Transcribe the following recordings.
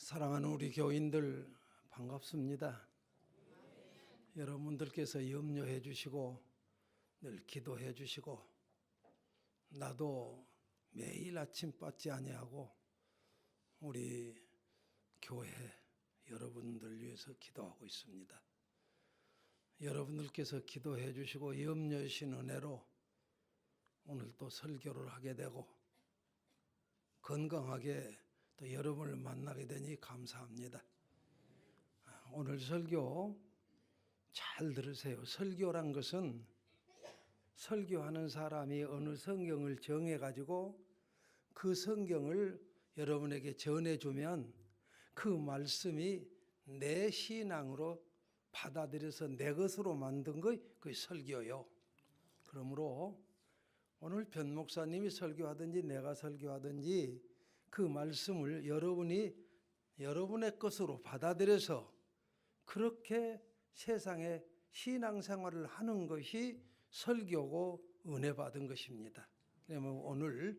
사랑하는 우리 교인들 반갑습니다. 여러분들께서 염려해 주시고 늘 기도해 주시고 나도 매일 아침 빠지 아니하고 우리 교회 여러분들 위해서 기도하고 있습니다. 여러분들께서 기도해 주시고 염려해 주신 은혜로 오늘 또 설교를 하게 되고 건강하게 또 여러분을 만나게 되니 감사합니다. 오늘 설교 잘 들으세요. 설교란 것은 설교하는 사람이 어느 성경을 정해가지고 그 성경을 여러분에게 전해주면 그 말씀이 내 신앙으로 받아들여서 내 것으로 만든 것이 그게 설교요. 그러므로 오늘 변 목사님이 설교하든지 내가 설교하든지 그 말씀을 여러분이 여러분의 것으로 받아들여서 그렇게 세상에 신앙생활을 하는 것이 설교고 은혜 받은 것입니다. 그러면 오늘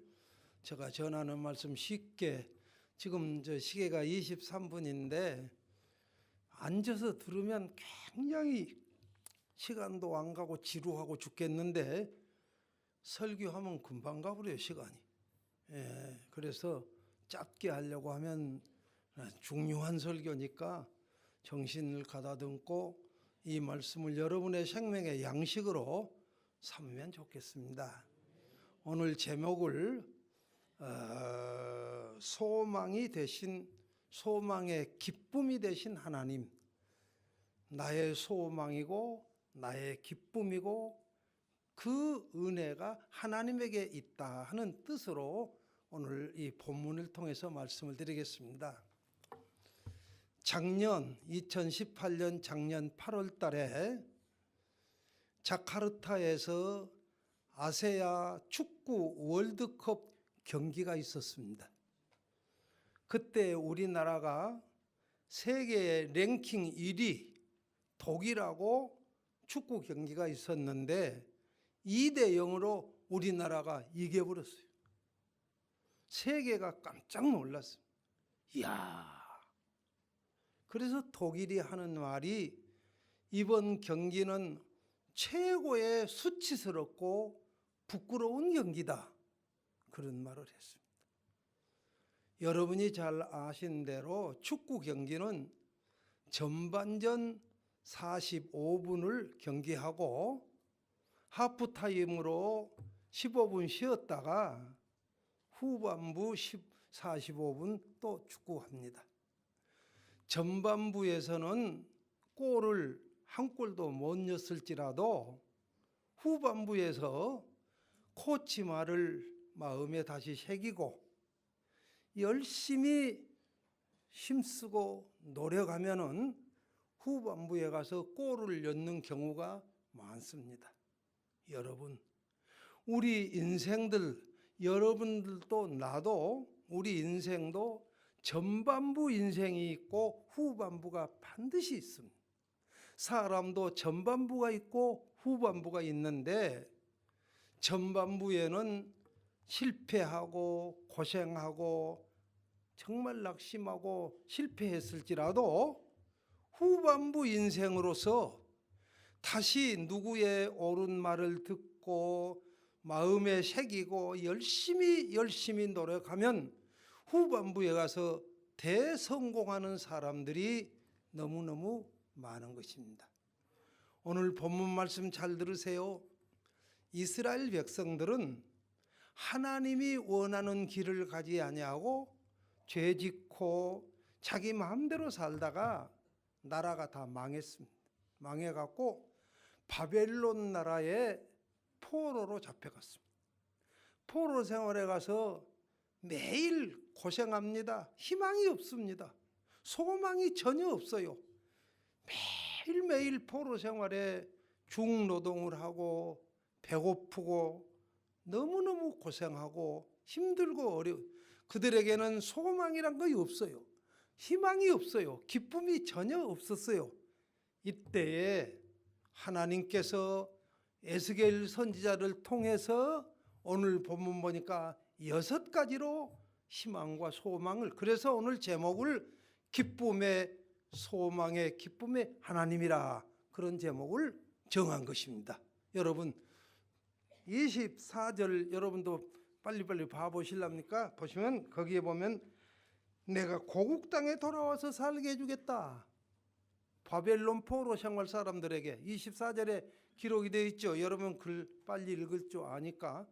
제가 전하는 말씀 쉽게 지금 저 시계가 23분인데 앉아서 들으면 굉장히 시간도 안 가고 지루하고 죽겠는데 설교하면 금방 가버려요 시간이. 그래서 짧게 하려고 하면 중요한 설교니까 정신을 가다듬고 이 말씀을 여러분의 생명의 양식으로 삼으면 좋겠습니다. 오늘 제목을 소망이 되신 소망의 기쁨이 되신 하나님, 나의 소망이고 나의 기쁨이고 그 은혜가 하나님에게 있다 하는 뜻으로 오늘 이 본문을 통해서 말씀을 드리겠습니다. 작년 2018년 작년 8월 달에 자카르타에서 아세아 축구 월드컵 경기가 있었습니다. 그때 우리나라가 세계 랭킹 1위 독일하고 축구 경기가 있었는데 2대 0으로 우리나라가 이겨버렸어요. 세계가 깜짝 놀랐어요. 이야. 그래서 독일이 하는 말이 이번 경기는 최고의 수치스럽고 부끄러운 경기다. 그런 말을 했습니다. 여러분이 잘 아신 대로 축구 경기는 전반전 45분을 경기하고 하프타임으로 15분 쉬었다가 후반부 45분 또 축구합니다. 전반부에서는 골을 한 골도 못 넣었을지라도 후반부에서 코치 말을 마음에 다시 새기고 열심히 힘쓰고 노력하면은 후반부에 가서 골을 넣는 경우가 많습니다. 여러분, 우리 인생들 여러분들도 나도 우리 인생도 전반부 인생이 있고 후반부가 반드시 있습니다. 사람도 전반부가 있고 후반부가 있는데 전반부에는 실패하고 고생하고 정말 낙심하고 실패했을지라도 후반부 인생으로서 다시 누구의 옳은 말을 듣고 마음에 새기고 열심히 노력하면 후반부에 가서 대성공하는 사람들이 너무너무 많은 것입니다. 오늘 본문 말씀 잘 들으세요. 이스라엘 백성들은 하나님이 원하는 길을 가지 아니하고 죄짓고 자기 마음대로 살다가 나라가 다 망했습니다. 망해갖고 바벨론 나라의 포로로 잡혀갔습니다. 포로 생활에 가서 매일 고생합니다. 희망이 없습니다. 소망이 전혀 없어요. 매일매일 포로 생활에 중노동을 하고 배고프고 너무너무 고생하고 힘들고 어려워. 그들에게는 소망이란 것이 없어요. 희망이 없어요. 기쁨이 전혀 없었어요. 이때에 하나님께서 에스겔 선지자를 통해서 오늘 본문 보니까 6가지로 희망과 소망을, 그래서 오늘 제목을 기쁨의 소망의 기쁨의 하나님이라 그런 제목을 정한 것입니다. 여러분 24절 여러분도 빨리빨리 봐보실랍니까? 보시면 거기에 보면 내가 고국 땅에 돌아와서 살게 해주겠다. 바벨론 포로 생활 사람들에게 24절에 기록이 되어 있죠. 여러분 글 빨리 읽을 줄 아니까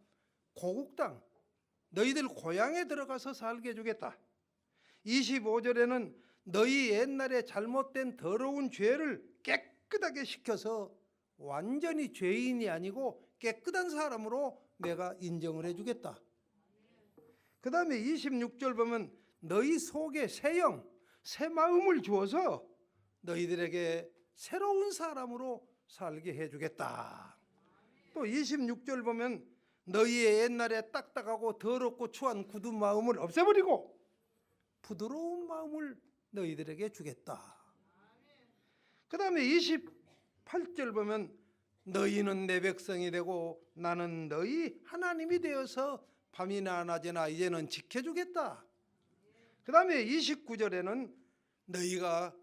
고국 땅 너희들 고향에 들어가서 살게 해주겠다. 25절에는 너희 옛날에 잘못된 더러운 죄를 깨끗하게 시켜서 완전히 죄인이 아니고 깨끗한 사람으로 내가 인정을 해주겠다. 그 다음에 26절 보면 너희 속에 새 영, 새 마음을 주어서 너희들에게 새로운 사람으로 살게 해주겠다. 또 26절 보면 너희의 옛날에 딱딱하고 더럽고 추한 굳은 마음을 없애버리고 부드러운 마음을 너희들에게 주겠다. 그 다음에 28절 보면 너희는 내 백성이 되고 나는 너희 하나님이 되어서 밤이나 낮이나 이제는 지켜주겠다. 그 다음에 29절에는 너희가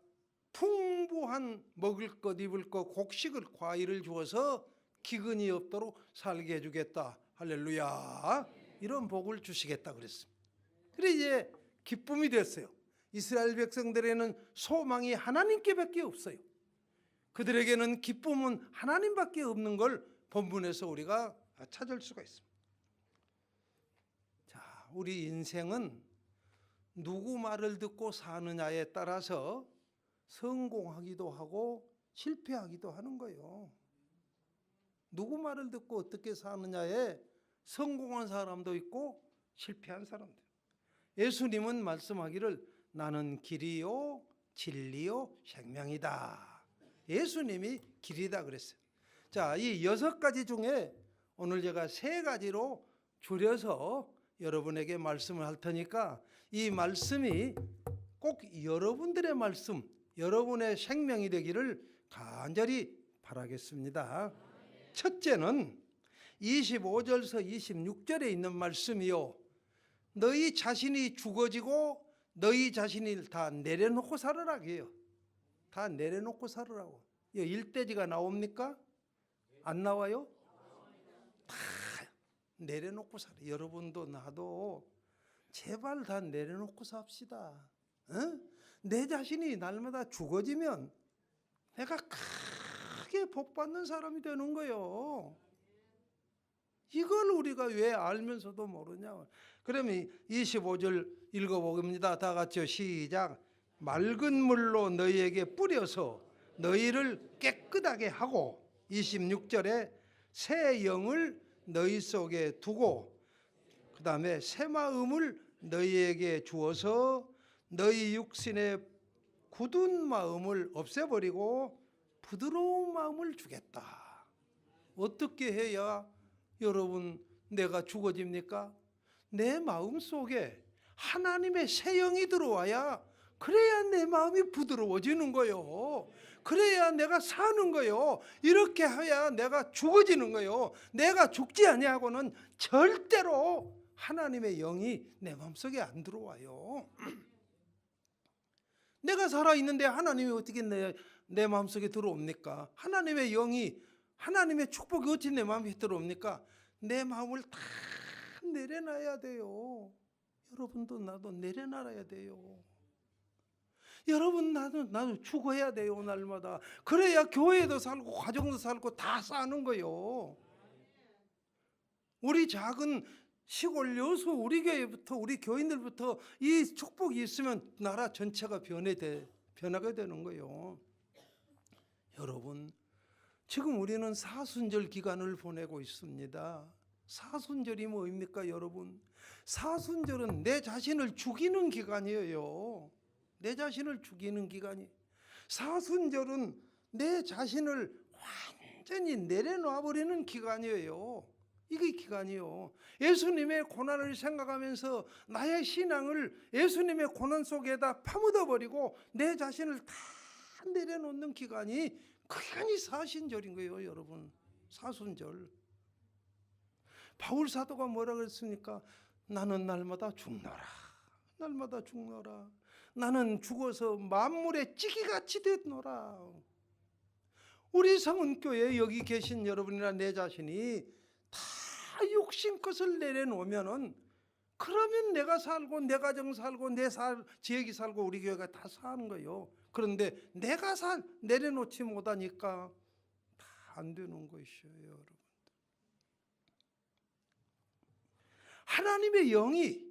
풍부한 먹을 것 입을 것 곡식을 과일을 주어서 기근이 없도록 살게 해주겠다. 할렐루야. 이런 복을 주시겠다 그랬습니다. 그래 이제 기쁨이 됐어요. 이스라엘 백성들에는 소망이 하나님께밖에 없어요. 그들에게는 기쁨은 하나님밖에 없는 걸 본문에서 우리가 찾을 수가 있습니다. 자, 우리 인생은 누구 말을 듣고 사느냐에 따라서 성공하기도 하고 실패하기도 하는 거예요. 누구 말을 듣고 어떻게 사느냐에 성공한 사람도 있고 실패한 사람도 있고. 예수님은 말씀하기를 나는 길이요 진리요 생명이다. 예수님이 길이다 그랬어요. 자, 이 6가지 중에 오늘 제가 3가지로 줄여서 여러분에게 말씀을 할 테니까 이 말씀이 꼭 여러분들의 말씀, 여러분의 생명이 되기를 간절히 바라겠습니다. 첫째는 25절에서 26절에 있는 말씀이요. 너희 자신이 죽어지고 너희 자신을 다 내려놓고 살으라 해요. 다 내려놓고 살으라고. 일대지가 나옵니까? 안 나와요? 다 내려놓고 살아. 여러분도 나도 제발 다 내려놓고 삽시다. 내 자신이 날마다 죽어지면 내가 크게 복받는 사람이 되는 거예요. 이걸 우리가 왜 알면서도 모르냐. 그러면 25절 읽어봅니다. 다 같이요. 시작. 맑은 물로 너희에게 뿌려서 너희를 깨끗하게 하고 26절에 새 영을 너희 속에 두고 그 다음에 새 마음을 너희에게 주어서 너희 육신의 굳은 마음을 없애버리고 부드러운 마음을 주겠다. 어떻게 해야 여러분 내가 죽어집니까? 내 마음 속에 하나님의 새 영이 들어와야 그래야 내 마음이 부드러워지는 거요. 그래야 내가 사는 거요. 이렇게 해야 내가 죽어지는 거요. 내가 죽지 아니하고는 절대로 하나님의 영이 내 마음속에 안 들어와요. 내가 살아있는데 하나님이 어떻게 내 마음속에 들어옵니까? 하나님의 영이 하나님의 축복이 어찌 내 마음에 들어옵니까? 내 마음을 다 내려놔야 돼요. 여러분도 나도 내려놔야 돼요. 여러분 나도 죽어야 돼요. 날마다. 그래야 교회도 살고 가정도 살고 다 사는 거요. 우리 작은 시골 여수 우리 교회부터 우리 교인들부터 이 축복이 있으면 나라 전체가 변하게 되는 거예요. 여러분 지금 우리는 사순절 기간을 보내고 있습니다. 사순절이 뭐입니까 여러분? 사순절은 내 자신을 죽이는 기간이에요. 내 자신을 죽이는 기간이. 사순절은 내 자신을 완전히 내려놔버리는 기간이에요. 이게 기간이요. 예수님의 고난을 생각하면서 나의 신앙을 예수님의 고난 속에다 파묻어버리고 내 자신을 다 내려놓는 기간이 그 기간이 사순절인 거예요 여러분. 사순절. 바울 사도가 뭐라 그랬습니까? 나는 날마다 죽노라. 날마다 죽노라. 나는 죽어서 만물의 찌기같이 됐노라. 우리 성은교회 여기 계신 여러분이나 내 자신이 다 육신 것을 내려놓으면은, 그러면 내가 살고 내 가정 살고 내 지역이 살고 우리 교회가 다 사는 거예요. 그런데 내가 내려놓지 못하니까 다 안 되는 것이에요, 여러분. 하나님의 영이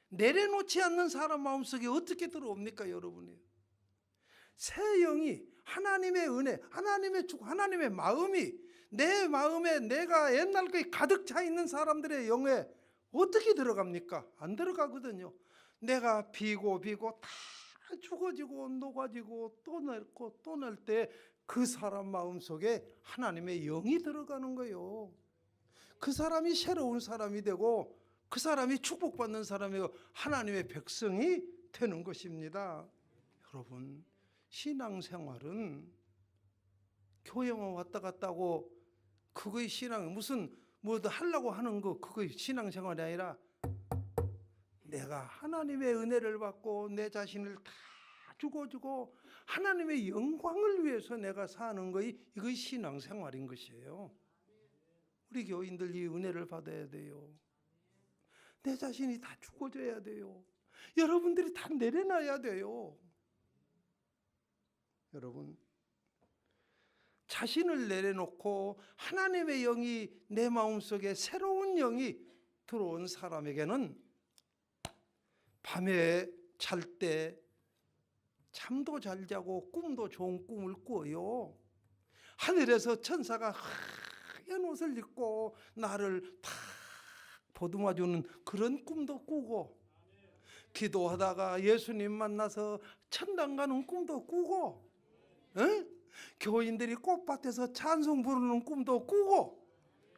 내려놓지 않는 사람 마음속에 어떻게 들어옵니까, 여러분이? 새 영이, 하나님의 은혜, 하나님의 축복, 하나님의 마음이 내 마음에 내가 옛날 거에 가득 차 있는 사람들의 영에 어떻게 들어갑니까? 안 들어가거든요. 내가 비고 다 죽어지고 녹아지고 또 늙고 또 날 때 그 사람 마음속에 하나님의 영이 들어가는 거예요. 그 사람이 새로운 사람이 되고 그 사람이 축복받는 사람이고 하나님의 백성이 되는 것입니다. 여러분, 신앙생활은 교회만 왔다 갔다 하고 그거의 신앙, 무슨 뭐도 하려고 하는 거, 그거의 신앙생활이 아니라 내가 하나님의 은혜를 받고 내 자신을 다 죽어주고 하나님의 영광을 위해서 내가 사는 거이, 이것이 신앙생활인 것이에요. 우리 교인들 이 은혜를 받아야 돼요. 내 자신이 다 죽어져야 돼요. 여러분들이 다 내려놔야 돼요. 여러분, 자신을 내려놓고 하나님의 영이 내 마음속에 새로운 영이 들어온 사람에게는 밤에 잘 때 잠도 잘 자고 꿈도 좋은 꿈을 꾸어요. 하늘에서 천사가 하얀 옷을 입고 나를 탁 보듬어주는 그런 꿈도 꾸고, 기도하다가 예수님 만나서 천당 가는 꿈도 꾸고, 교인들이 꽃밭에서 찬송 부르는 꿈도 꾸고.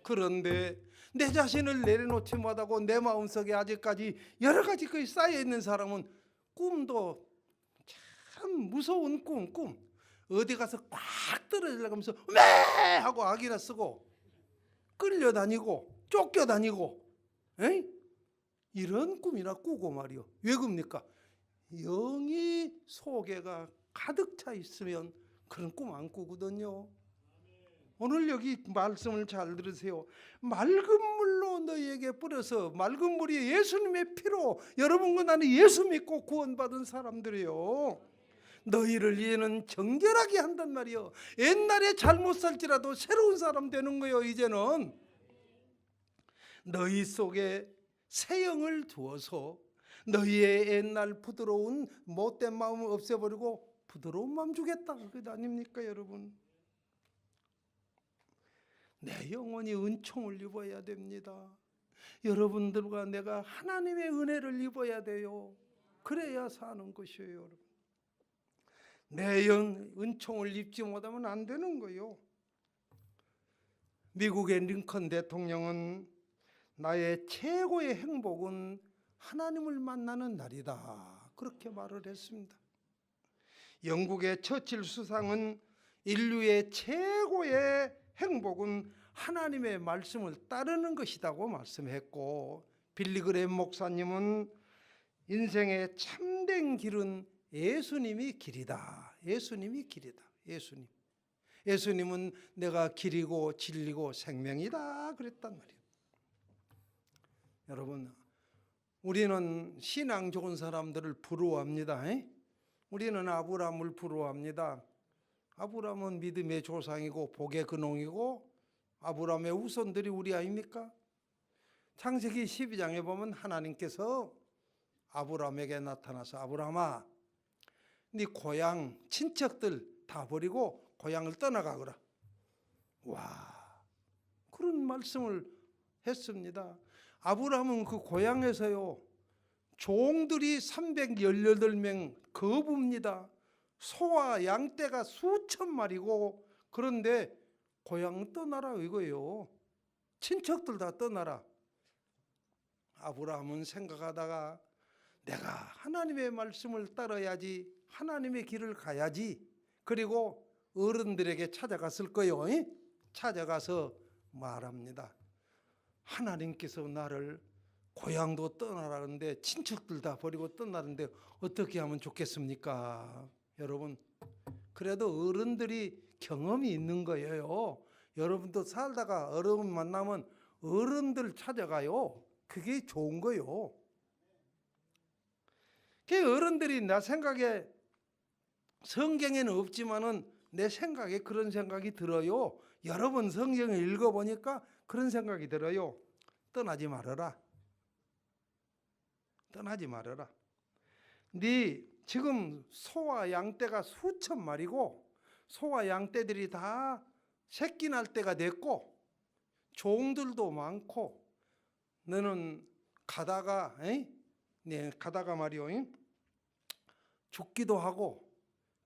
그런데 내 자신을 내려놓지 못하고 내 마음속에 아직까지 여러 가지 것이 쌓여있는 사람은 꿈도 참 무서운 꿈, 어디 가서 꽉 떨어지려고 하면서 왜 하고 악이나 쓰고 끌려다니고 쫓겨다니고 이런 꿈이나 꾸고 말이요. 왜 그럽니까? 영이 속에가 가득 차 있으면 그런 꿈 안 꾸거든요. 오늘 여기 말씀을 잘 들으세요. 맑은 물로 너희에게 뿌려서, 맑은 물이 예수님의 피로, 여러분과 나는 예수 믿고 구원받은 사람들이요, 너희를 이제는 정결하게 한단 말이요. 옛날에 잘못 살지라도 새로운 사람 되는 거예요. 이제는 너희 속에 새 영을 두어서 너희의 옛날 부드러운 못된 마음을 없애버리고 부드러운 마음 주겠다, 그거 아닙니까, 여러분? 내 영혼이 은총을 입어야 됩니다. 여러분들과 내가 하나님의 은혜를 입어야 돼요. 그래야 사는 것이에요, 여러분. 내 은총을 입지 못하면 안 되는 거예요. 미국의 링컨 대통령은 나의 최고의 행복은 하나님을 만나는 날이다, 그렇게 말을 했습니다. 영국의 처칠 수상은 인류의 최고의 행복은 하나님의 말씀을 따르는 것이라고 말씀했고, 빌리그레임 목사님은 인생의 참된 길은 예수님이 길이다. 예수님이 길이다. 예수님은 내가 길이고 진리고 생명이다 그랬단 말이에요. 여러분, 우리는 신앙 좋은 사람들을 부러워합니다. 우리는 아브라함을 부러워합니다. 아브라함은 믿음의 조상이고 복의 근원이고 아브라함의 후손들이 우리 아닙니까? 창세기 12장에 보면 하나님께서 아브라함에게 나타나서, 아브라함아, 네 고향 친척들 다 버리고 고향을 떠나가거라. 와, 그런 말씀을 했습니다. 아브라함은 그 고향에서요, 종들이 318명 거부입니다. 소와 양떼가 수천 마리고, 그런데 고향 떠나라 이거예요. 친척들 다 떠나라. 아브라함은 생각하다가 내가 하나님의 말씀을 따라야지, 하나님의 길을 가야지. 그리고 어른들에게 찾아갔을 거예요. 찾아가서 말합니다. 하나님께서 나를 고향도 떠나라는데 친척들 다 버리고 떠나는데 어떻게 하면 좋겠습니까? 여러분, 그래도 어른들이 경험이 있는 거예요. 여러분도 살다가 어른 만나면 어른들 찾아가요. 그게 좋은 거요. 그 어른들이 나 생각에 성경에는 없지만은 내 생각에 그런 생각이 들어요. 여러 번 성경을 읽어보니까 그런 생각이 들어요. 떠나지 말아라. 떠나지 말아라. 네 지금 소와 양떼가 수천 마리고 소와 양떼들이 다 새끼 날 때가 됐고 종들도 많고 너는 가다가 가다가 말이요 죽기도 하고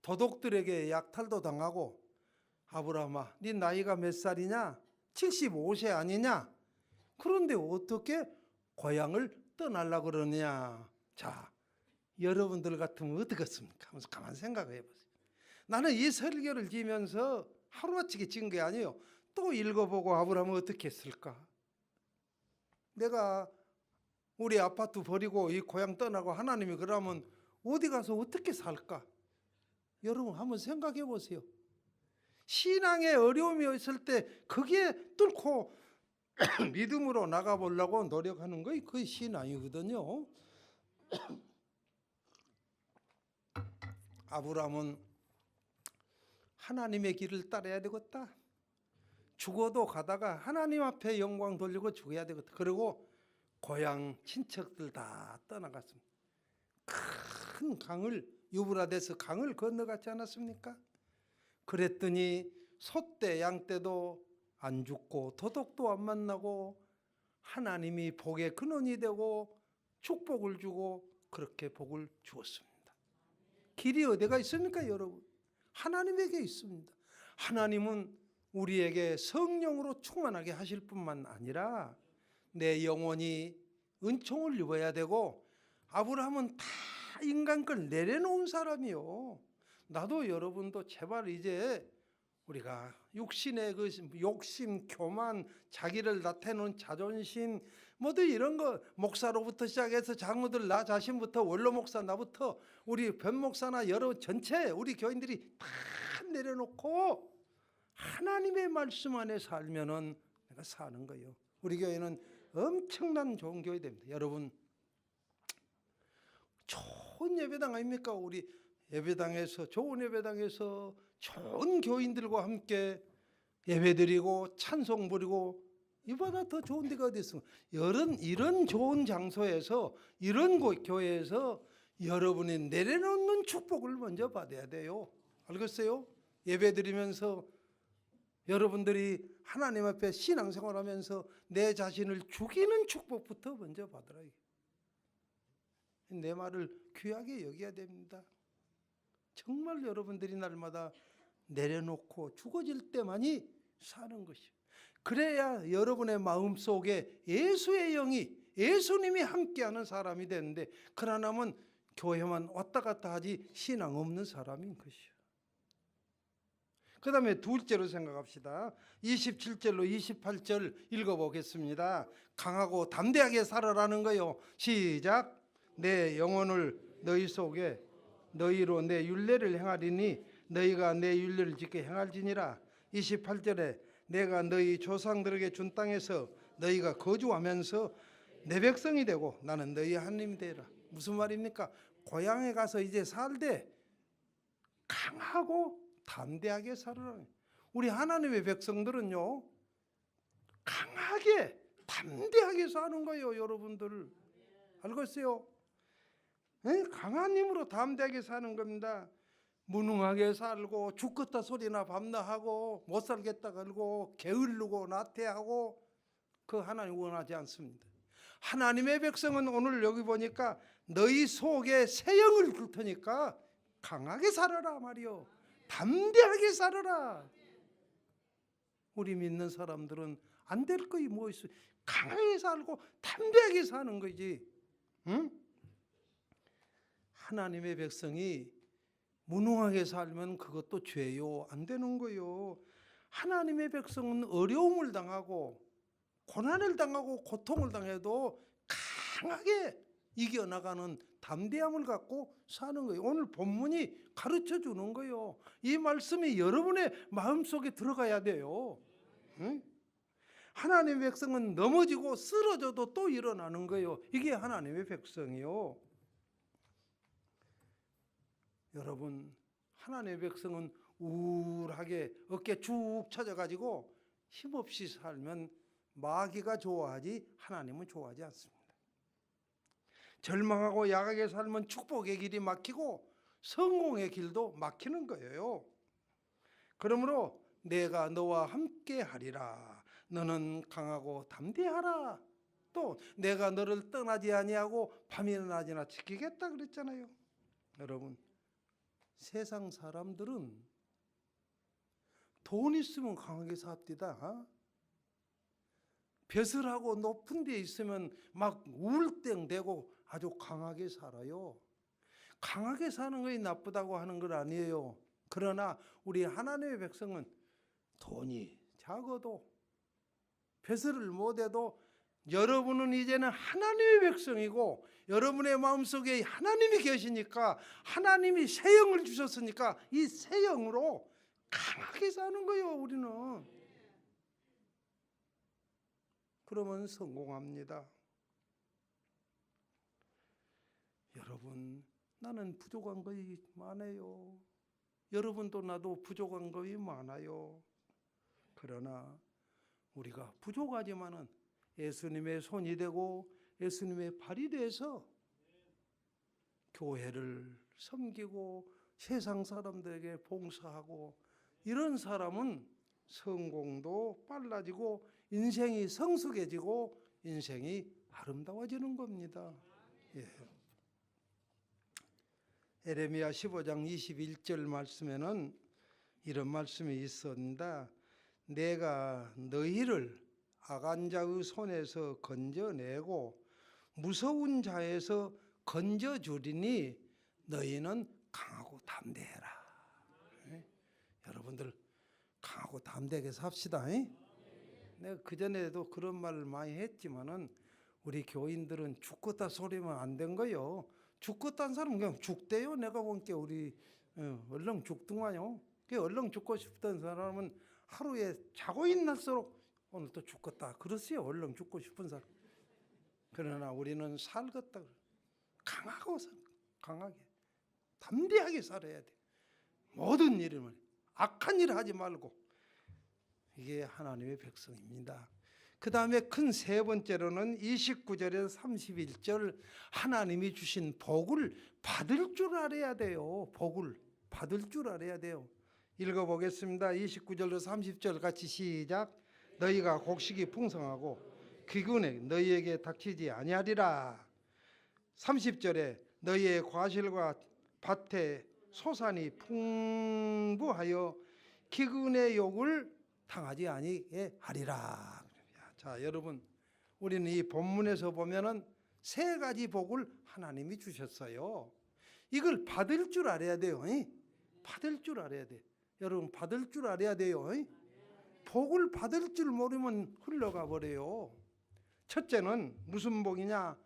도둑들에게 약탈도 당하고 아브라함아 네 나이가 몇 살이냐? 75세 아니냐? 그런데 어떻게 고향을 떠나려고 그러냐? 자, 여러분들 같으면 어떻겠습니까? 하면서 가만 생각해 보세요. 나는 이 설교를 지면서 하루아침에 찍은 게 아니에요. 또 읽어보고 아브라함은 어떻게 했을까? 내가 우리 아파트 버리고 이 고향 떠나고 하나님이 그러면 어디 가서 어떻게 살까? 여러분 한번 생각해 보세요. 신앙에 어려움이 있을 때 거기에 뚫고 믿음으로 나가보려고 노력하는 것이 그게 신앙이거든요. 아브라함은 하나님의 길을 따라야 되겠다. 죽어도 가다가 하나님 앞에 영광 돌리고 죽어야 되겠다. 그리고 고향 친척들 다 떠나갔습니다. 큰 강을 유브라데스 강을 건너갔지 않았습니까? 그랬더니 소떼 양떼도 안 죽고 도둑도 안 만나고 하나님이 복의 근원이 되고 축복을 주고 그렇게 복을 주었습니다. 길이 어디가 있습니까, 여러분? 하나님에게 있습니다. 하나님은 우리에게 성령으로 충만하게 하실 뿐만 아니라 내 영혼이 은총을 입어야 되고 아브라함은 다 인간 걸 내려놓은 사람이요. 나도 여러분도 제발 이제 우리가 육신의 그 욕심, 교만, 자기를 나타내는 자존심, 모두 이런 거 목사로부터 시작해서 장로들 나 자신부터 원로 목사 나부터 우리 변 목사나 여러 전체 우리 교인들이 다 내려놓고 하나님의 말씀 안에 살면은 내가 사는 거예요. 우리 교회는 엄청난 좋은 교회 됩니다. 여러분 좋은 예배당 아닙니까? 우리 예배당에서 좋은 예배당에서 좋은 교인들과 함께 예배드리고 찬송 부리고 이보다 더 좋은 데가 어디 있습니까? 이런 좋은 장소에서 이런 교회에서 여러분이 내려놓는 축복을 먼저 받아야 돼요. 알겠어요? 예배드리면서 여러분들이 하나님 앞에 신앙생활하면서 내 자신을 죽이는 축복부터 먼저 받으라. 내 말을 귀하게 여겨야 됩니다. 정말 여러분들이 날마다 내려놓고 죽어질 때만이 사는 것이요. 그래야 여러분의 마음속에 예수의 영이 예수님이 함께하는 사람이 되는데 그러나면 교회만 왔다 갔다 하지 신앙 없는 사람인 것이요. 그 다음에 둘째로 생각합시다. 27절로 28절 읽어보겠습니다. 강하고 담대하게 살아라는 거요. 시작. 내 영혼을 너희 속에 너희로 내 율례를 행하리니 너희가 내 율례를 지켜 행할지니라. 28절에 내가 너희 조상들에게 준 땅에서 너희가 거주하면서 내 백성이 되고 나는 너희 하나님이 되라. 무슨 말입니까? 고향에 가서 이제 살되 강하고 담대하게 살아라. 우리 하나님의 백성들은요 강하게 담대하게 사는 거예요. 여러분들 알겠어요? 네? 강한 힘으로 담대하게 사는 겁니다. 무능하게 살고 죽겠다 소리나 밤낮 하고 못 살겠다 그러고 게을르고 나태하고 그 하나님 원하지 않습니다. 하나님의 백성은 오늘 여기 보니까 너희 속에 새 영을 줄 테니까 강하게 살아라 말이요. 담대하게 살아라. 우리 믿는 사람들은 안 될 거이 뭐 있어? 강하게 살고 담대하게 사는 거지. 응? 하나님의 백성이 무능하게 살면 그것도 죄요. 안 되는 거요. 하나님의 백성은 어려움을 당하고 고난을 당하고 고통을 당해도 강하게 이겨나가는 담대함을 갖고 사는 거예요. 오늘 본문이 가르쳐 주는 거예요. 이 말씀이 여러분의 마음속에 들어가야 돼요. 응? 하나님의 백성은 넘어지고 쓰러져도 또 일어나는 거예요. 이게 하나님의 백성이요. 여러분, 하나님의 백성은 우울하게 어깨 쭉 쳐져가지고 힘없이 살면 마귀가 좋아하지 하나님은 좋아하지 않습니다. 절망하고 약하게 살면 축복의 길이 막히고 성공의 길도 막히는 거예요. 그러므로 내가 너와 함께 하리라. 너는 강하고 담대하라. 또 내가 너를 떠나지 아니하고 밤이나 낮이나 지키겠다 그랬잖아요. 여러분, 세상 사람들은 돈 있으면 강하게 삽디다. 벼슬 하고 높은 데 있으면 막 우울땡되고 아주 강하게 살아요. 강하게 사는 것이 나쁘다고 하는 건 아니에요. 그러나 우리 하나님의 백성은 돈이 작아도 벼슬을 못해도 여러분은 이제는 하나님의 백성이고 여러분의 마음속에 하나님이 계시니까 하나님이 새 영을 주셨으니까 이 새 영으로 강하게 사는 거예요. 우리는. 그러면 성공합니다. 여러분, 나는 부족한 것이 많아요. 여러분도 나도 부족한 것이 많아요. 그러나 우리가 부족하지만은 예수님의 손이 되고 예수님의 발이 돼서 교회를 섬기고 세상 사람들에게 봉사하고 이런 사람은 성공도 빨라지고 인생이 성숙해지고 인생이 아름다워지는 겁니다. 예. 에레미야 15장 21절 말씀에는 이런 말씀이 있었습니다. 내가 너희를 악한 자의 손에서 건져내고 무서운 자에서 건져주리니 너희는 강하고 담대해라. 네? 여러분들 강하고 담대하게 삽시다. 내가 그전에도 그런 말을 많이 했지만은 우리 교인들은 죽겠다 소리면 안 된 거요. 죽겠다는 사람은 그냥 죽대요. 내가 본게 우리 얼른 죽더만요. 얼른 죽고 싶던 사람은 하루에 자고 있날수록 오늘 또 죽겠다 그러세요. 얼른 죽고 싶은 사람. 그러나 우리는 살겠다. 강하게 담대하게 살아야 돼. 모든 일을 악한 일을 하지 말고. 이게 하나님의 백성입니다. 그 다음에 큰 세 번째로는 29절에서 31절 하나님이 주신 복을 받을 줄 알아야 돼요. 복을 받을 줄 알아야 돼요. 읽어보겠습니다. 29절로 30절 같이 시작. 너희가 곡식이 풍성하고 기근에 너희에게 닥치지 아니하리라. 30절에 너희의 과실과 밭에 소산이 풍부하여 기근의 욕을 당하지 아니하리라. 자, 여러분, 우리는 이 본문에서 보면은 세 가지 복을 하나님이 주셨어요. 이걸 받을 줄 알아야 돼요. 받을 줄 알아야 돼. 여러분, 받을 줄 알아야 돼요. 복을 받을 줄 모르면 흘러가 버려요. 첫째는 무슨 복이냐?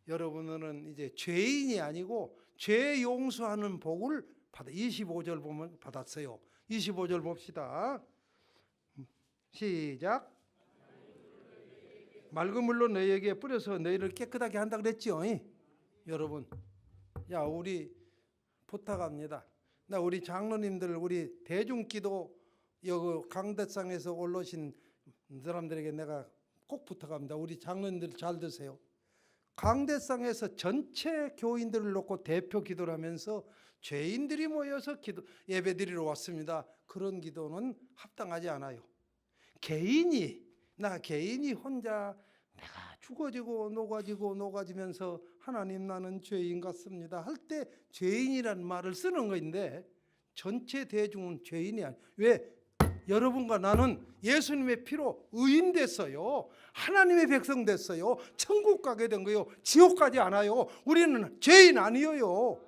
여러분은 이제 죄인이 아니고 죄 용서하는 복을 받아. 25절 보면 받았어요. 25절 봅시다. 시작. 맑은 물로 너희에게 뿌려서 너희를 깨끗하게 한다 그랬죠. 여러분, 야, 우리 부탁합니다. 나 우리 장로님들, 우리 대중기도 여기 강대상에서 올라오신 사람들에게 내가 꼭 부탁합니다. 우리 장로님들 잘 드세요. 강대상에서 전체 교인들을 놓고 대표 기도를 하면서 죄인들이 모여서 예배드리러 왔습니다. 그런 기도는 합당하지 않아요. 개인이 혼자 내가 죽어지고 녹아지면서 하나님 나는 죄인 같습니다 할 때 죄인이라는 말을 쓰는 것인데 전체 대중은 죄인이 아니에요. 왜? 여러분과 나는 예수님의 피로 의인 됐어요. 하나님의 백성 됐어요. 천국 가게 된 거예요. 지옥 가지 않아요. 우리는 죄인 아니에요.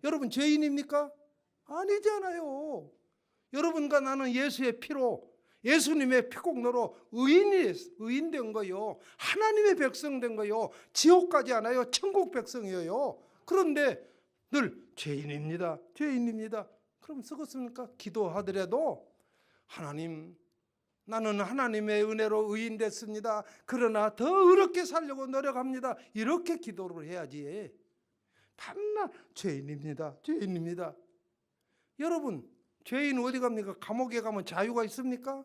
여러분 죄인입니까? 아니잖아요. 여러분과 나는 예수의 피로 예수님의 피공로로 의인된 거요. 하나님의 백성 된 거요. 지옥 가지 않아요. 천국 백성이에요. 그런데 늘 죄인입니다. 죄인입니다. 그럼 쓰겠습니까? 기도하더라도 하나님, 나는 하나님의 은혜로 의인됐습니다. 그러나 더 의롭게 살려고 노력합니다. 이렇게 기도를 해야지. 밤낮 죄인입니다. 죄인입니다. 여러분, 죄인 어디 갑니까? 감옥에 가면 자유가 있습니까?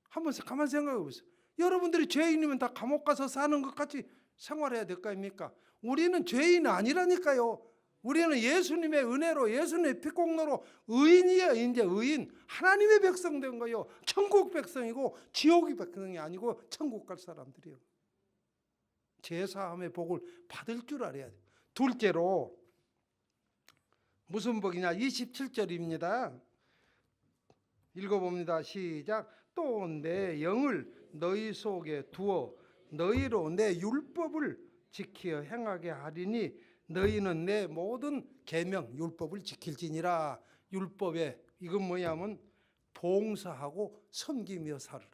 한번 가만 생각해 보세요. 여러분들이 죄인이면 다 감옥 가서 사는 것 같이 생활해야 될 거 아닙니까? 우리는 죄인 아니라니까요. 우리는 예수님의 은혜로, 예수님의 피공로로 의인이에요. 이제 의인, 하나님의 백성 된 거요. 천국 백성이고 지옥의 백성이 아니고 천국 갈 사람들이요. 제사함의 복을 받을 줄 알아야 돼요. 둘째로 무슨 복이냐? 27절입니다. 읽어봅니다. 시작. 또 내 영을 너희 속에 두어 너희로 내 율법을 지키어 행하게 하리니 너희는 내 모든 계명 율법을 지킬지니라. 율법에 이건 뭐냐면 봉사하고 섬기며 살으라.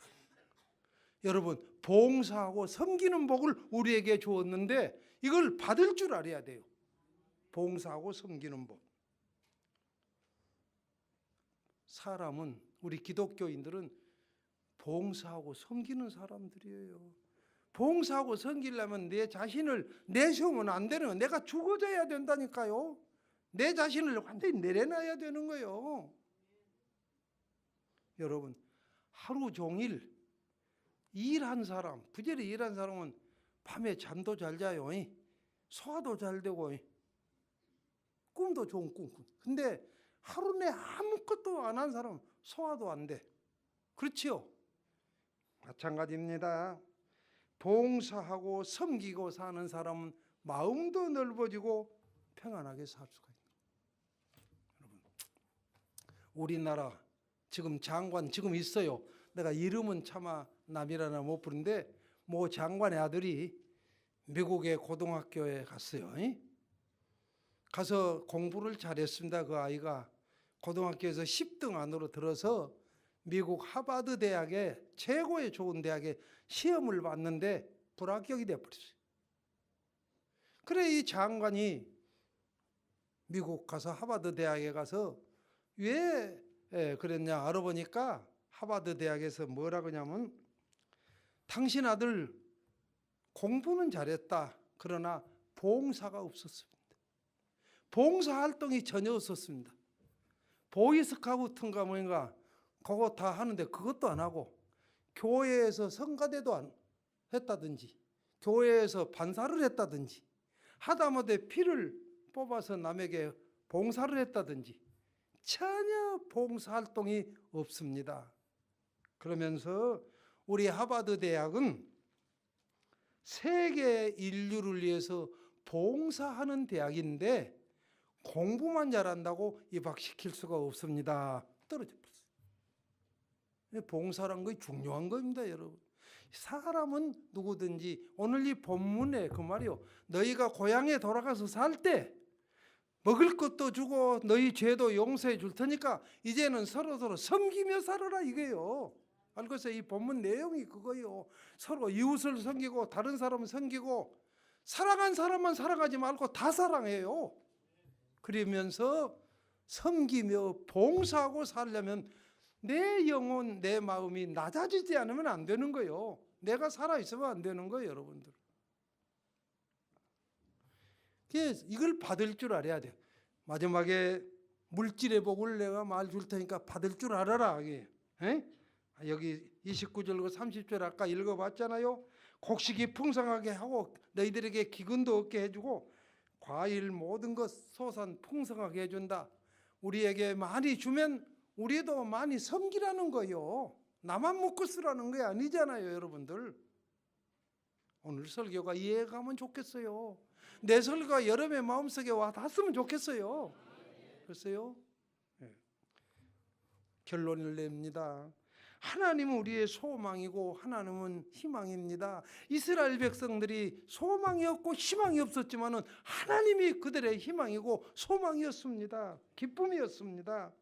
여러분, 봉사하고 섬기는 복을 우리에게 주었는데 이걸 받을 줄 알아야 돼요. 봉사하고 섬기는 복. 사람은, 우리 기독교인들은 봉사하고 섬기는 사람들이에요. 봉사하고 섬기려면 내 자신을 내세우면 안 되는 거예요. 내가 죽어져야 된다니까요. 내 자신을 완전히 내려놔야 되는 거예요. 여러분, 하루 종일 일한 사람, 부지런히 일한 사람은 밤에 잠도 잘 자요. 소화도 잘 되고 꿈도 좋은 꿈. 근데 하루 내 아무것도 안 한 사람은 소화도 안 돼. 그렇지요? 마찬가지입니다. 봉사하고 섬기고 사는 사람은 마음도 넓어지고 평안하게 살 수가 있는. 여러분, 우리나라 지금 장관 지금 있어요. 내가 이름은 차마 남이라나 못 부르는데 모 장관의 아들이 미국의 고등학교에 갔어요. 가서 공부를 잘했습니다. 그 아이가 고등학교에서 10등 안으로 들어서 미국 하버드 대학의 최고의 좋은 대학에 시험을 봤는데 불합격이 되어버렸어요. 그래 이 장관이 미국 가서 하버드 대학에 가서 왜 그랬냐 알아보니까 하버드 대학에서 뭐라고 하냐면 당신 아들 공부는 잘했다. 그러나 봉사가 없었습니다. 봉사활동이 전혀 없었습니다. 보이스카우트인가 뭔가 그거 다 하는데 그것도 안 하고 교회에서 성가대도 안 했다든지 교회에서 반사를 했다든지 하다못해 피를 뽑아서 남에게 봉사를 했다든지 전혀 봉사활동이 없습니다. 그러면서 우리 하버드 대학은 세계 인류를 위해서 봉사하는 대학인데 공부만 잘한다고 입학시킬 수가 없습니다. 떨어져 버렸어요. 봉사란 거 중요한 겁니다, 여러분. 사람은 누구든지 오늘 이 본문에 그 말이요. 너희가 고향에 돌아가서 살 때 먹을 것도 주고 너희 죄도 용서해 줄 테니까 이제는 서로서로 섬기며 살아라 이거예요. 알겠어요? 이 본문 내용이 그거예요. 서로 이웃을 섬기고 다른 사람을 섬기고 사랑한 사람만 사랑하지 말고 다 사랑해요. 그러면서 섬기며 봉사하고 살려면 내 영혼, 내 마음이 낮아지지 않으면 안 되는 거예요. 내가 살아있으면 안 되는 거예요, 여러분들. 그래서 이걸 받을 줄 알아야 돼요. 마지막에 물질의 복을 내가 말 줄 테니까 받을 줄 알아라. 여기 29절과 30절 아까 읽어봤잖아요. 곡식이 풍성하게 하고 너희들에게 기근도 없게 해주고 과일 모든 것 소산 풍성하게 해준다. 우리에게 많이 주면 우리도 많이 섬기라는 거요. 나만 먹고 쓰라는 게 아니잖아요, 여러분들. 오늘 설교가 이해가면 좋겠어요. 내 설교가 여러분의 마음속에 와 닿았으면 좋겠어요. 그랬어요? 네. 결론을 냅니다. 하나님은 우리의 소망이고 하나님은 희망입니다. 이스라엘 백성들이 소망이 없고 희망이 없었지만은 하나님이 그들의 희망이고 소망이었습니다. 기쁨이었습니다.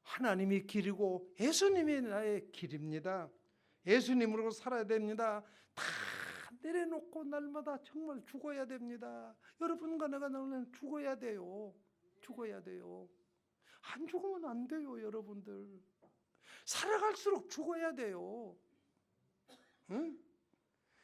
하나님이 길이고 예수님이 나의 길입니다. 예수님으로 살아야 됩니다. 다 내려놓고 날마다 정말 죽어야 됩니다. 여러분과 내가 나는 죽어야 돼요. 죽어야 돼요. 안 죽으면 안 돼요, 여러분들. 살아갈수록 죽어야 돼요. 응?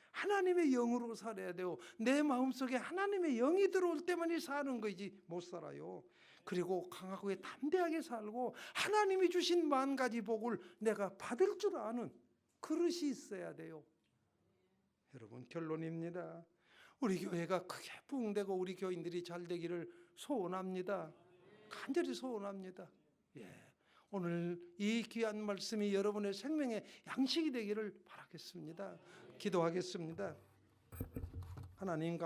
하나님의 영으로 살아야 돼요. 내 마음속에 하나님의 영이 들어올 때만이 사는 거지 못 살아요. 그리고 강하고 담대하게 살고 하나님이 주신 만 가지 복을 내가 받을 줄 아는 그릇이 있어야 돼요. 여러분, 결론입니다. 우리 교회가 크게 부흥되고 우리 교인들이 잘 되기를 소원합니다. 간절히 소원합니다. 오늘 이 귀한 말씀이 여러분의 생명의 양식이 되기를 바라겠습니다. 기도하겠습니다. 하나님